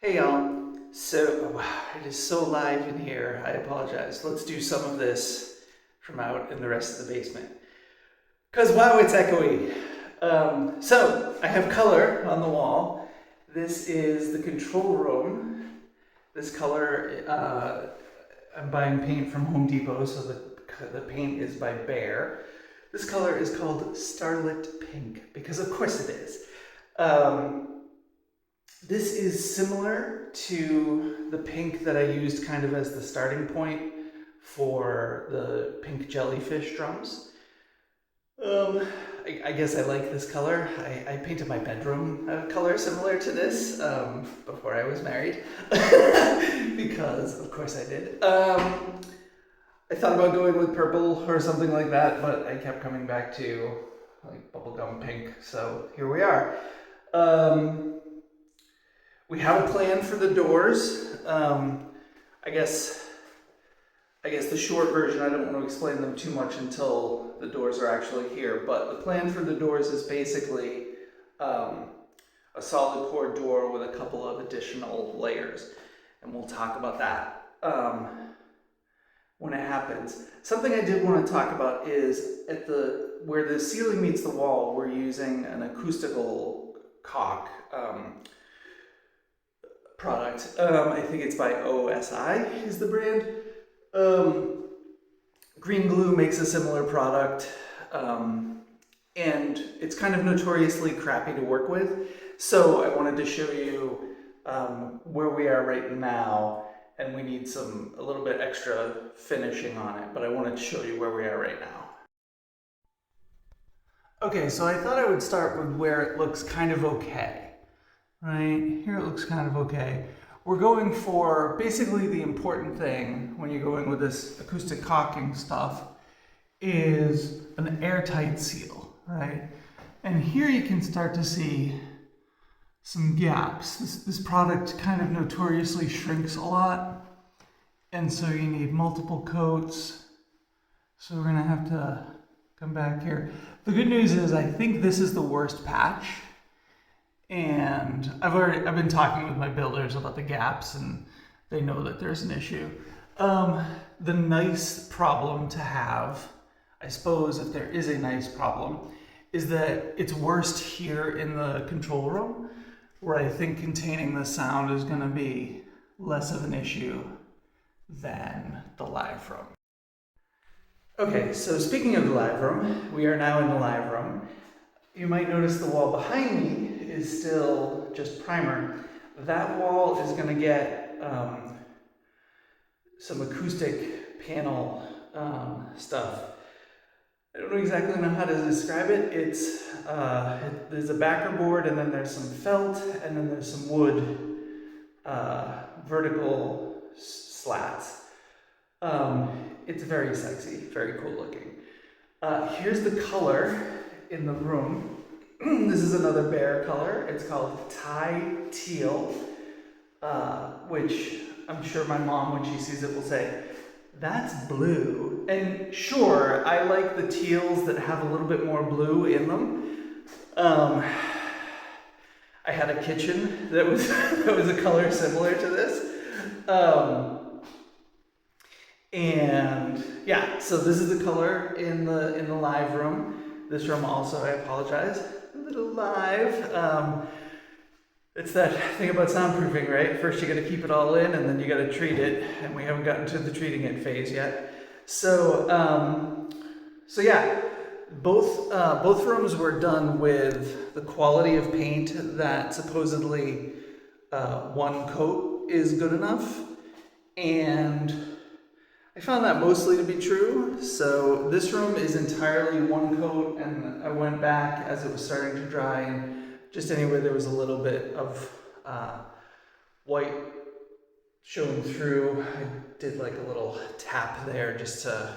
Hey y'all. So, wow, it is so live in here. I apologize. Let's do some of this from out in the rest of the basement. Because wow, it's echoey. So, I have color on the wall. This is the control room. This color, I'm buying paint from Home Depot, so the paint is by Behr. This color is called Starlit Pink, because of course it is. This is similar to the pink that I used kind of as the starting point for the pink jellyfish drums. I guess I like this color. I painted my bedroom a color similar to this before I was married, because of course I did. I thought about going with purple or something like that, but I kept coming back to like bubblegum pink, so here we are. We have a plan for the doors. I guess the short version, I don't want to explain them too much until the doors are actually here, but the plan for the doors is basically a solid core door with a couple of additional layers, and we'll talk about that when it happens. Something I did want to talk about is where the ceiling meets the wall, we're using an acoustical caulk product. I think it's by OSI is the brand. Green Glue makes a similar product, and it's kind of notoriously crappy to work with. So I wanted to show you where we are right now, and we need a little bit extra finishing on it, but I wanted to show you where we are right now. Okay, so I thought I would start with where it looks kind of okay. Right, here it looks kind of okay. We're going for basically the important thing when you're going with this acoustic caulking stuff is an airtight seal, right? And here you can start to see some gaps. This product kind of notoriously shrinks a lot, and so you need multiple coats. So we're gonna have to come back here. The good news is I think this is the worst patch. And I've been talking with my builders about the gaps, and they know that there's an issue. The nice problem to have, I suppose, if there is a nice problem, is that it's worst here in the control room, where I think containing the sound is going to be less of an issue than the live room. Okay, so speaking of the live room, we are now in the live room. You might notice the wall behind me is still just primer. That wall is going to get some acoustic panel stuff. I don't exactly know how to describe it. There's a backer board, and then there's some felt, and then there's some wood vertical slats. It's very sexy, very cool looking. Here's the color in the room. This is another Behr color. It's called Thai Teal, which I'm sure my mom, when she sees it, will say, "That's blue." And sure, I like the teals that have a little bit more blue in them. I had a kitchen that was a color similar to this. And yeah, so this is the color in the live room. This room also, I apologize, a little live. It's that thing about soundproofing, right? First you gotta keep it all in, and then you gotta treat it, and we haven't gotten to the treating it phase yet. So yeah, both rooms were done with the quality of paint that supposedly one coat is good enough, and I found that mostly to be true. So this room is entirely one coat, and I went back as it was starting to dry, and just anywhere there was a little bit of white showing through, I did like a little tap there just to,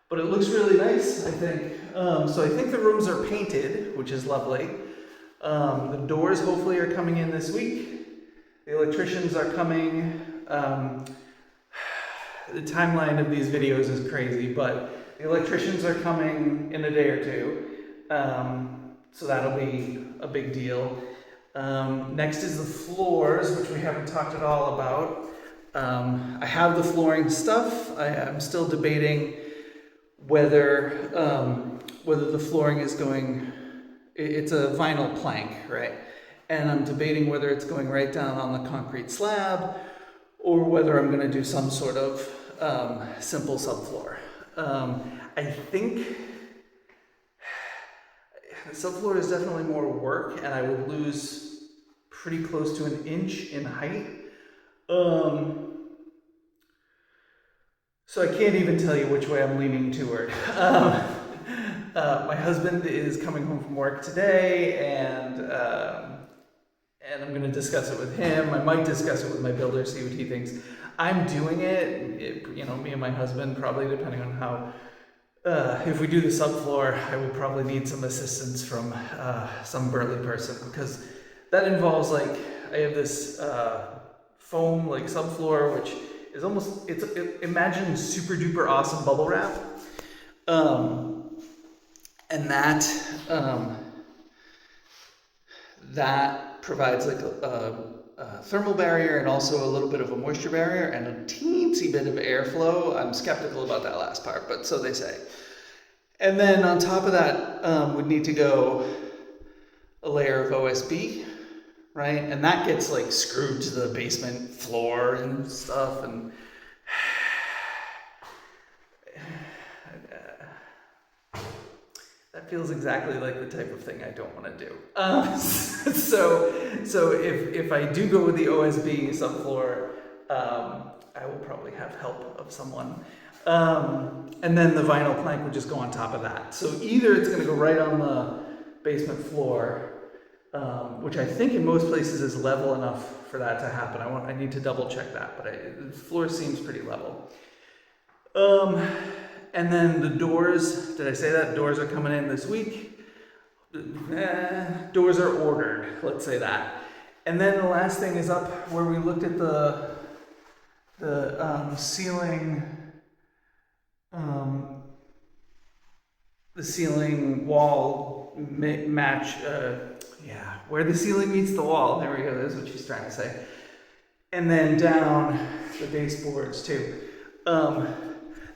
but it looks really nice, I think. So I think the rooms are painted, which is lovely. The doors hopefully are coming in this week. The electricians are coming. The timeline of these videos is crazy, but the electricians are coming in a day or two, so that'll be a big deal. Next is the floors, which we haven't talked at all about. I have the flooring stuff. I'm still debating whether the flooring is going. It's a vinyl plank, right? And I'm debating whether it's going right down on the concrete slab, or whether I'm going to do some sort of simple subfloor. I think the subfloor is definitely more work, and I would lose pretty close to an inch in height. So I can't even tell you which way I'm leaning toward. My husband is coming home from work today, and I'm going to discuss it with him. I might discuss it with my builder, see what he thinks. I'm doing it, me and my husband, probably depending on how. If we do the subfloor, I will probably need some assistance from some burly person, because that involves, like, I have this foam like subfloor, which is almost, imagine super duper awesome bubble wrap, and that provides like a thermal barrier and also a little bit of a moisture barrier and a teensy bit of airflow. I'm skeptical about that last part, but so they say. And then on top of that would need to go a layer of OSB, right? And that gets like screwed to the basement floor and stuff, and that feels exactly like the type of thing I don't want to do. So if I do go with the OSB subfloor, I will probably have help of someone. And then the vinyl plank would just go on top of that. So either it's going to go right on the basement floor, which I think in most places is level enough for that to happen. I need to double check that, but the floor seems pretty level. And then the doors, did I say that? Doors are coming in this week. Doors are ordered, let's say that. And then the last thing is up where we looked at the ceiling wall match, where the ceiling meets the wall. There we go, that's what she's trying to say. And then down the baseboards too.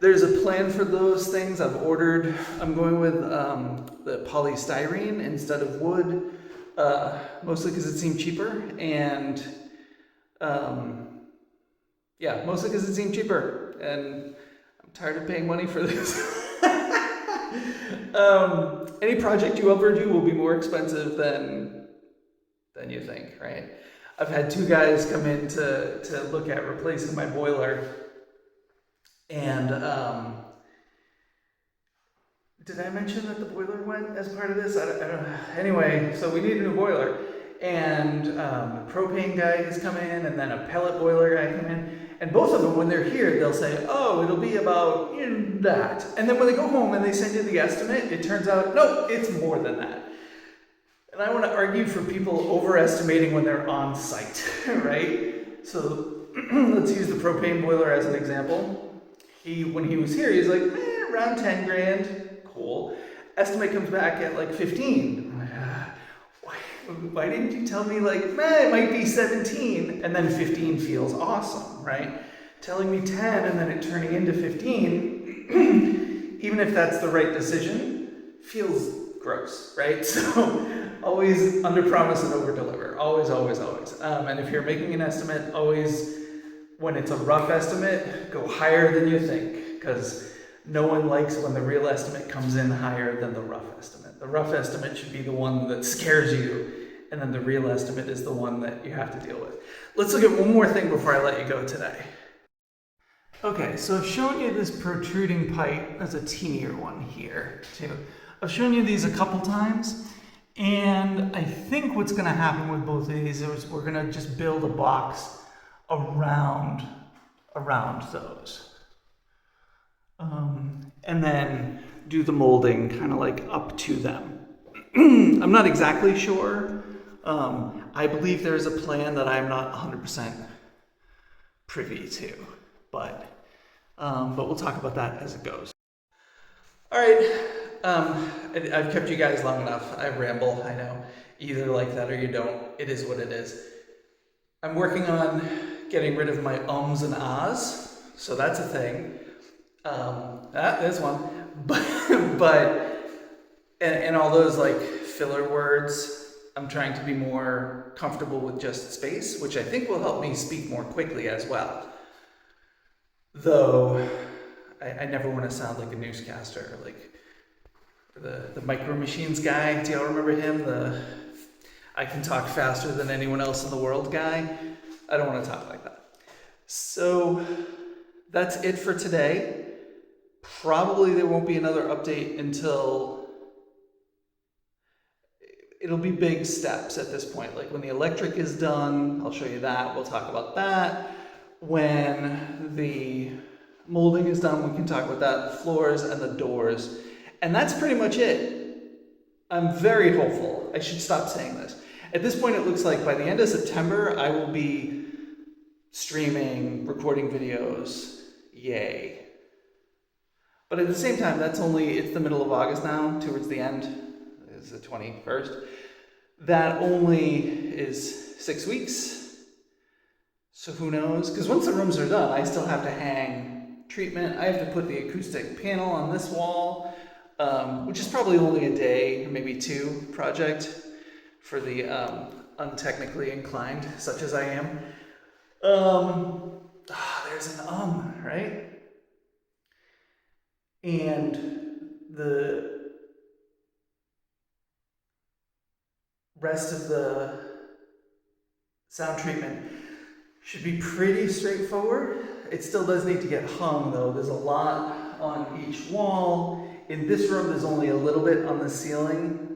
There's a plan for those things I've ordered. I'm going with the polystyrene instead of wood, mostly because it seemed cheaper, and mostly because it seemed cheaper, and I'm tired of paying money for this. Any project you ever do will be more expensive than you think, right? I've had 2 guys come in to look at replacing my boiler. And did I mention that the boiler went as part of this? I don't know. Anyway, so we need a new boiler, and the propane guy has come in, and then a pellet boiler guy come in, and both of them, when they're here, they'll say, "Oh, it'll be about that," and then when they go home and they send you the estimate, it turns out no, it's more than that. And I want to argue for people overestimating when they're on site, right? So let's use the propane boiler as an example. When he was here, he's like, around 10 grand, cool. Estimate comes back at like 15. I'm like, why didn't you tell me like, it might be 17, and then 15 feels awesome, right? Telling me 10 and then it turning into 15, even if that's the right decision, feels gross, right? So always under promise and over deliver, always, always, always. And if you're making an estimate, always, when it's a rough estimate, go higher than you think, because no one likes when the real estimate comes in higher than the rough estimate. The rough estimate should be the one that scares you, and then the real estimate is the one that you have to deal with. Let's look at one more thing before I let you go today. Okay, so I've shown you this protruding pipe. There's a teenier one here too. I've shown you these a couple times, and I think what's going to happen with both of these is we're going to just build a box around those, and then do the molding kind of like up to them. I'm not exactly sure. I believe there's a plan that I'm not 100% privy to, but we'll talk about that as it goes. All right, I've kept you guys long enough. I ramble, I know. You either like that or you don't. It is what it is. I'm working on getting rid of my ums and ahs, so that's a thing. There's one. And all those like filler words, I'm trying to be more comfortable with just space, which I think will help me speak more quickly as well. Though, I never want to sound like a newscaster, like the Micro Machines guy. Do y'all remember him? The I can talk faster than anyone else in the world guy. I don't want to talk like that. So that's it for today. Probably there won't be another update until, it'll be big steps at this point. Like when the electric is done, I'll show you that. We'll talk about that. When the molding is done, we can talk about that, the floors and the doors. And that's pretty much it. I'm very hopeful. I should stop saying this. At this point, it looks like by the end of September, I will be streaming, recording videos. Yay. But at the same time, it's the middle of August now, towards the end. It's the 21st. That only is 6 weeks. So who knows? Because once the rooms are done, I still have to hang treatment. I have to put the acoustic panel on this wall, which is probably only a day, or maybe two project for the untechnically inclined, such as I am. There's an right? And the rest of the sound treatment should be pretty straightforward. It still does need to get hung though. There's a lot on each wall. In this room, there's only a little bit on the ceiling.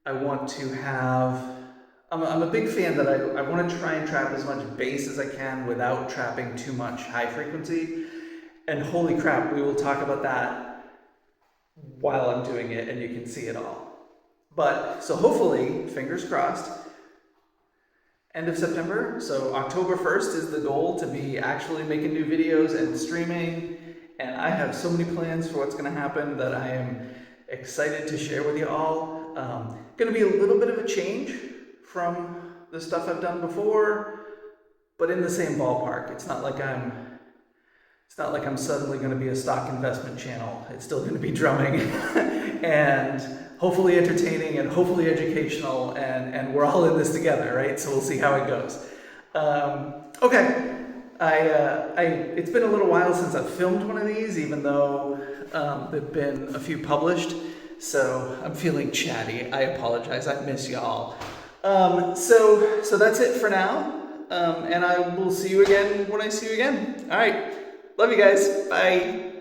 I want to have, I'm a big fan that I want to try and trap as much bass as I can without trapping too much high frequency. And holy crap, we will talk about that while I'm doing it and you can see it all. But, so hopefully, fingers crossed, end of September, so October 1st is the goal, to be actually making new videos and streaming. And I have so many plans for what's going to happen that I am excited to share with you all. Going to be a little bit of a change from the stuff I've done before, but in the same ballpark. It's not like I'm suddenly going to be a stock investment channel. It's still going to be drumming and hopefully entertaining and hopefully educational, and we're all in this together, right? So we'll see how it goes. Okay. It's been a little while since I've filmed one of these, even though there've been a few published. So I'm feeling chatty. I apologize. I miss y'all. So that's it for now. And I will see you again when I see you again. All right. Love you guys. Bye.